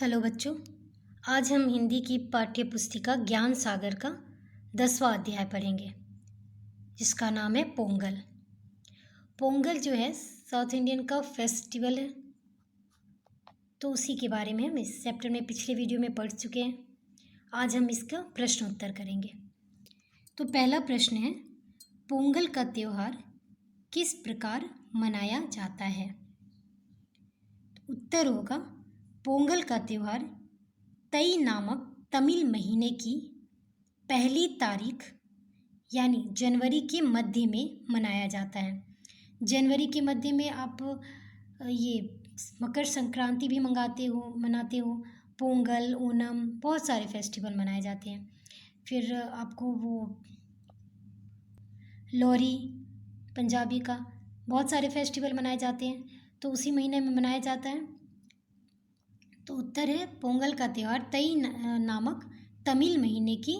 Hello बच्चों। आज हम हिंदी की पाठ्य पुस्तिका ज्ञान सागर का 10वां अध्याय पढ़ेंगे, जिसका नाम है पोंगल। पोंगल जो है साउथ इंडियन का फेस्टिवल है, तो उसी के बारे में हम इस चैप्टर में पिछले वीडियो में पढ़ चुके हैं। आज हम इसका प्रश्न उत्तर करेंगे। तो पहला प्रश्न है, पोंगल का त्यौहार किस प्रकार मनाया जाता है? उत्तर होगा, पोंगल का त्यौहार तई नामक तमिल महीने की पहली तारीख यानी जनवरी के मध्य में मनाया जाता है। जनवरी के मध्य में आप ये मकर संक्रांति भी मनाते हो, पोंगल, ओणम, बहुत सारे फेस्टिवल मनाए जाते हैं। फिर आपको वो लोहरी, पंजाबी का बहुत सारे फेस्टिवल मनाए जाते हैं, तो उसी महीने में मनाया जाता है। तो उत्तर है, पोंगल का त्यौहार तई नामक तमिल महीने की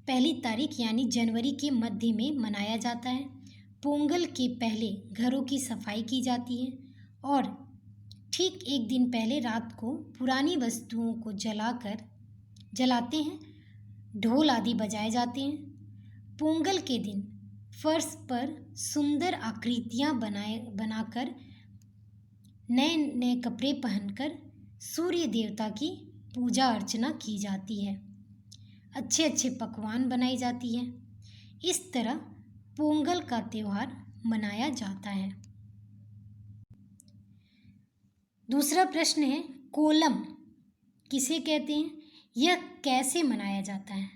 पहली तारीख यानी जनवरी के मध्य में मनाया जाता है। पोंगल के पहले घरों की सफाई की जाती है और ठीक एक दिन पहले रात को पुरानी वस्तुओं को जलाते हैं, ढोल आदि बजाए जाते हैं। पोंगल के दिन फर्श पर सुंदर आकृतियां बनाकर नए नए कपड़े पहनकर सूर्य देवता की पूजा अर्चना की जाती है। अच्छे अच्छे पकवान बनाई जाती हैं। इस तरह पोंगल का त्यौहार मनाया जाता है। दूसरा प्रश्न है, कोलम किसे कहते हैं? यह कैसे मनाया जाता है?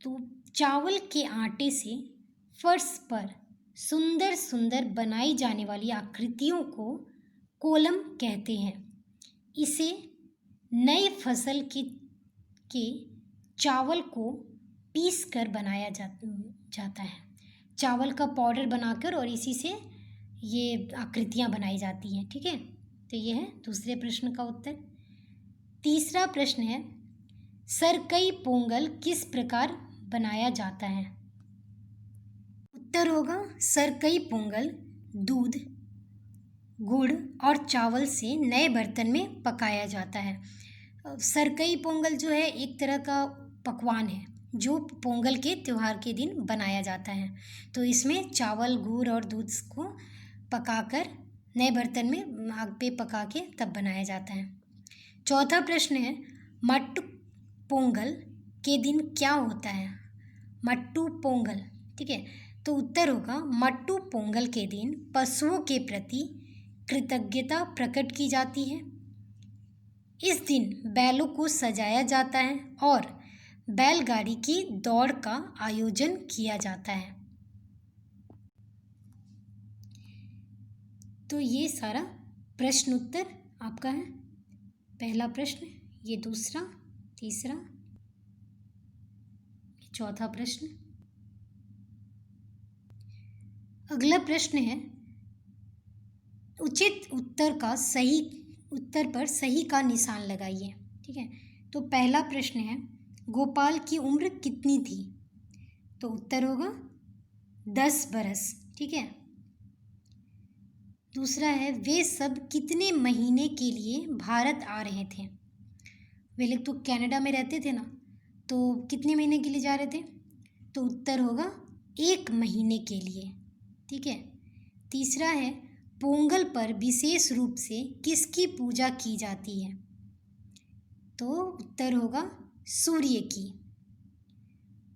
तो चावल के आटे से फर्श पर सुंदर सुंदर बनाई जाने वाली आकृतियों को कोलम कहते हैं। इसे नई फसल के चावल को पीस कर बनाया जाता है। चावल का पाउडर बनाकर और इसी से ये आकृतियाँ बनाई जाती हैं। ठीक है, तो ये है दूसरे प्रश्न का उत्तर। तीसरा प्रश्न है, सरकई पोंगल किस प्रकार बनाया जाता है? उत्तर होगा, सरकई पोंगल दूध, गुड़ और चावल से नए बर्तन में पकाया जाता है। सरकई पोंगल जो है एक तरह का पकवान है जो पोंगल के त्यौहार के दिन बनाया जाता है। तो इसमें चावल, गुड़ और दूध को पकाकर नए बर्तन में आग पे पका के तब बनाया जाता है। चौथा प्रश्न है, मट्टू पोंगल के दिन क्या होता है? मट्टू पोंगल, ठीक है, तो उत्तर होगा, मट्टू पोंगल के दिन पशुओं के प्रति कृतज्ञता प्रकट की जाती है। इस दिन बैलों को सजाया जाता है और बैलगाड़ी की दौड़ का आयोजन किया जाता है। तो ये सारा प्रश्न उत्तर आपका है। पहला प्रश्न, ये दूसरा, तीसरा, चौथा प्रश्न। अगला प्रश्न है, उचित उत्तर पर सही का निशान लगाइए। ठीक है, तो पहला प्रश्न है, गोपाल की उम्र कितनी थी? तो उत्तर होगा 10 बरस। ठीक है, दूसरा है, वे सब कितने महीने के लिए भारत आ रहे थे? वे लोग तो कनाडा में रहते थे ना, तो कितने महीने के लिए जा रहे थे? तो उत्तर होगा 1 महीने के लिए। ठीक है, तीसरा है, पोंगल पर विशेष रूप से किसकी पूजा की जाती है? तो उत्तर होगा सूर्य की।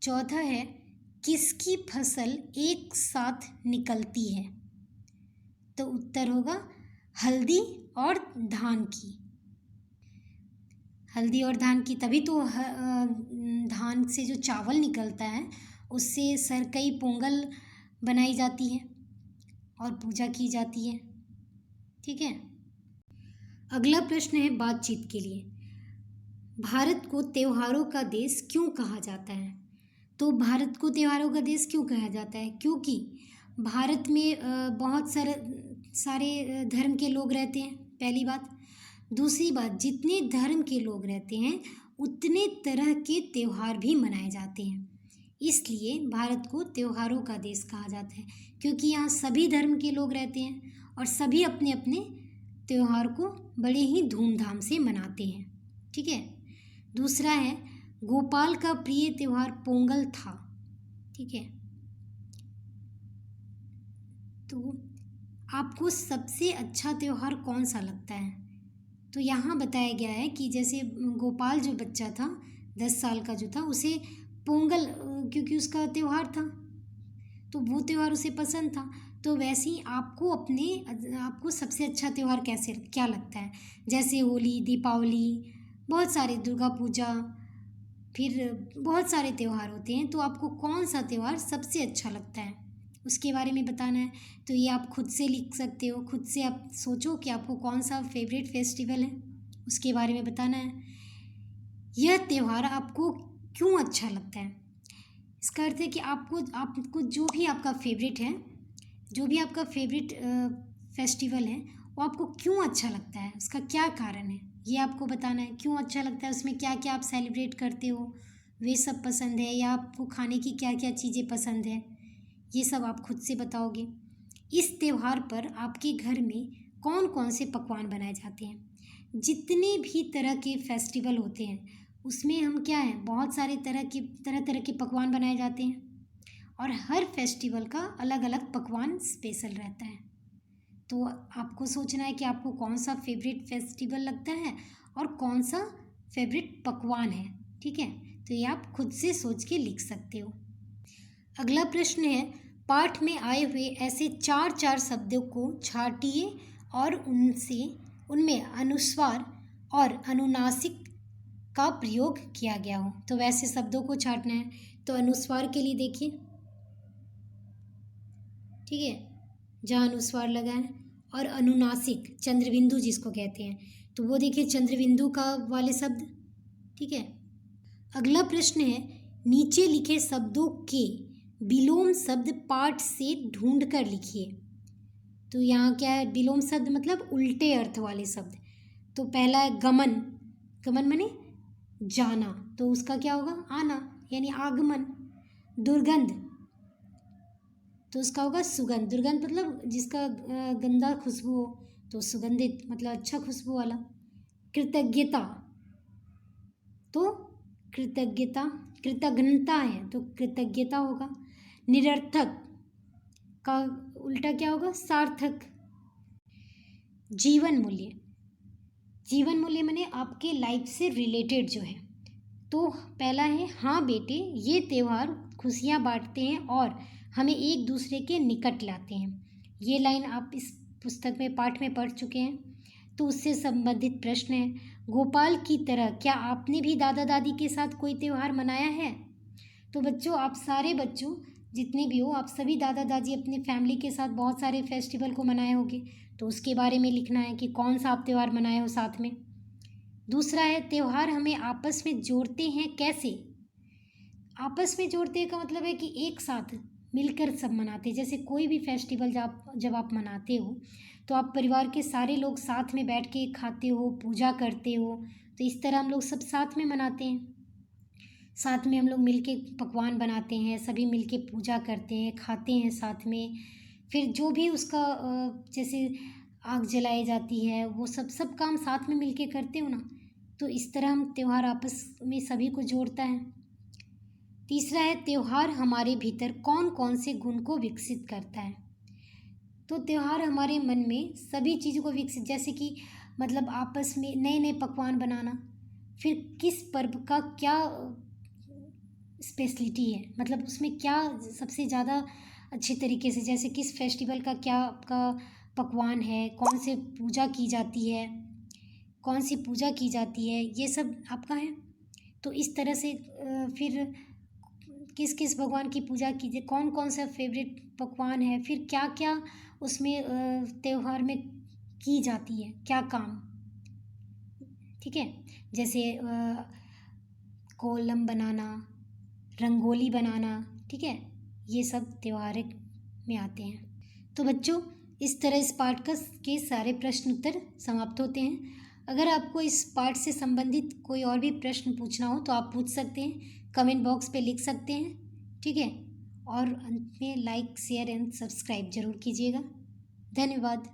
चौथा है, किसकी फसल एक साथ निकलती है? तो उत्तर होगा हल्दी और धान की। हल्दी और धान की, तभी तो धान से जो चावल निकलता है उससे सरकई पोंगल बनाई जाती है और पूजा की जाती है। ठीक है, अगला प्रश्न है, बातचीत के लिए, भारत को त्योहारों का देश क्यों कहा जाता है? तो भारत को त्योहारों का देश क्यों कहा जाता है? क्योंकि भारत में बहुत सारे धर्म के लोग रहते हैं, पहली बात। दूसरी बात, जितने धर्म के लोग रहते हैं उतने तरह के त्यौहार भी मनाए जाते हैं, इसलिए भारत को त्योहारों का देश कहा जाता है। क्योंकि यहाँ सभी धर्म के लोग रहते हैं और सभी अपने अपने त्यौहार को बड़े ही धूमधाम से मनाते हैं। ठीक है। दूसरा है गोपाल का प्रिय त्यौहार पोंगल था। ठीक है। तो आपको सबसे अच्छा त्यौहार कौन सा लगता है? तो यहाँ बताया गया है कि जैसे गोपाल जो बच्चा था 10 साल का जो था, उसे पोंगल क्योंकि उसका त्यौहार था तो वो त्यौहार उसे पसंद था। तो वैसे ही आपको सबसे अच्छा त्यौहार क्या लगता है? जैसे होली, दीपावली, बहुत सारे, दुर्गा पूजा, फिर बहुत सारे त्यौहार होते हैं। तो आपको कौन सा त्यौहार सबसे अच्छा लगता है उसके बारे में बताना है। तो ये आप खुद से लिख सकते हो, खुद से आप सोचो कि आपको कौन सा फेवरेट फेस्टिवल है, उसके बारे में बताना है। यह त्यौहार आपको क्यों अच्छा लगता है? इसका अर्थ है कि आपको जो भी आपका फेवरेट है, जो भी आपका फेवरेट फेस्टिवल है, वो आपको क्यों अच्छा लगता है, उसका क्या कारण है, ये आपको बताना है। क्यों अच्छा लगता है, उसमें क्या क्या आप सेलिब्रेट करते हो, वे सब पसंद है, या आपको खाने की क्या क्या चीज़ें पसंद है, ये सब आप खुद से बताओगे। इस त्यौहार पर आपके घर में कौन कौन से पकवान बनाए जाते हैं? जितने भी तरह के फेस्टिवल होते हैं उसमें हम क्या है, बहुत सारे तरह तरह के पकवान बनाए जाते हैं और हर फेस्टिवल का अलग अलग पकवान स्पेशल रहता है। तो आपको सोचना है कि आपको कौन सा फेवरेट फेस्टिवल लगता है और कौन सा फेवरेट पकवान है। ठीक है। तो ये आप खुद से सोच के लिख सकते हो। अगला प्रश्न है, पाठ में आए हुए ऐसे 4 शब्दों को छांटिए और उनमें अनुस्वार और अनुनासिक का प्रयोग किया गया हो। तो वैसे शब्दों को छांटना है। तो अनुस्वार के लिए देखिए, ठीक है, जहाँ अनुस्वार लगा है, और अनुनासिक चंद्रबिंदु जिसको कहते हैं, तो वो देखिए चंद्रबिंदु का वाले शब्द। ठीक है। अगला प्रश्न है, नीचे लिखे शब्दों के विलोम शब्द पाठ से ढूंढ कर लिखिए। तो यहाँ क्या है, विलोम शब्द मतलब उल्टे अर्थ वाले शब्द। तो पहला है गमन, गमन माने जाना, तो उसका क्या होगा, आना यानी आगमन। दुर्गंध, तो उसका होगा सुगंध, दुर्गंध मतलब जिसका गंदा खुशबू हो, तो सुगंधित मतलब अच्छा खुशबू वाला। कृतज्ञता, तो कृतज्ञता है तो कृतज्ञता होगा। निरर्थक का उल्टा क्या होगा, सार्थक। जीवन मूल्य, जीवन मूल्य माने आपके लाइफ से रिलेटेड जो है। तो पहला है, हाँ बेटे ये त्यौहार खुशियाँ बांटते हैं और हमें एक दूसरे के निकट लाते हैं। ये लाइन आप इस पुस्तक में पाठ में पढ़ चुके हैं। तो उससे संबंधित प्रश्न है, गोपाल की तरह क्या आपने भी दादा दादी के साथ कोई त्यौहार मनाया है? तो बच्चों, आप सारे बच्चों जितने भी हो, आप सभी दादा दादी अपने फैमिली के साथ बहुत सारे फेस्टिवल को मनाए होंगे। तो उसके बारे में लिखना है कि कौन सा आप त्यौहार मनाए हो साथ में। दूसरा है, त्यौहार हमें आपस में जोड़ते हैं कैसे? आपस में जोड़ते का मतलब है कि एक साथ मिलकर सब मनाते हैं। जैसे कोई भी फेस्टिवल जब आप मनाते हो तो आप परिवार के सारे लोग साथ में बैठ के खाते हो, पूजा करते हो। तो इस तरह हम लोग सब साथ में मनाते हैं। साथ में हम लोग मिलके पकवान बनाते हैं, सभी मिलके पूजा करते हैं, खाते हैं साथ में। फिर जो भी उसका जैसे आग जलाई जाती है, वो सब काम साथ में मिलके करते हो ना। तो इस तरह हम त्यौहार आपस में सभी को जोड़ता है। तीसरा है, त्यौहार हमारे भीतर कौन कौन से गुण को विकसित करता है? तो त्यौहार हमारे मन में सभी चीज़ों को विकसित, जैसे कि मतलब आपस में नए नए पकवान बनाना, फिर किस पर्व का क्या स्पेशलिटी है, मतलब उसमें क्या सबसे ज़्यादा अच्छे तरीके से, जैसे किस फेस्टिवल का क्या आपका पकवान है, कौन से पूजा की जाती है, कौन सी पूजा की जाती है, ये सब आपका है। तो इस तरह से फिर किस किस भगवान की पूजा कीजिए, कौन कौन सा फेवरेट पकवान है, फिर क्या क्या उसमें त्यौहार में की जाती है, क्या काम। ठीक है। जैसे कोलम बनाना, रंगोली बनाना, ठीक है, ये सब त्यौहार में आते हैं। तो बच्चों, इस तरह इस पाठ के सारे प्रश्न उत्तर समाप्त होते हैं। अगर आपको इस पाठ से संबंधित कोई और भी प्रश्न पूछना हो तो आप पूछ सकते हैं, कमेंट बॉक्स पे लिख सकते हैं। ठीक है। और अंत में लाइक, शेयर एंड सब्सक्राइब जरूर कीजिएगा। धन्यवाद।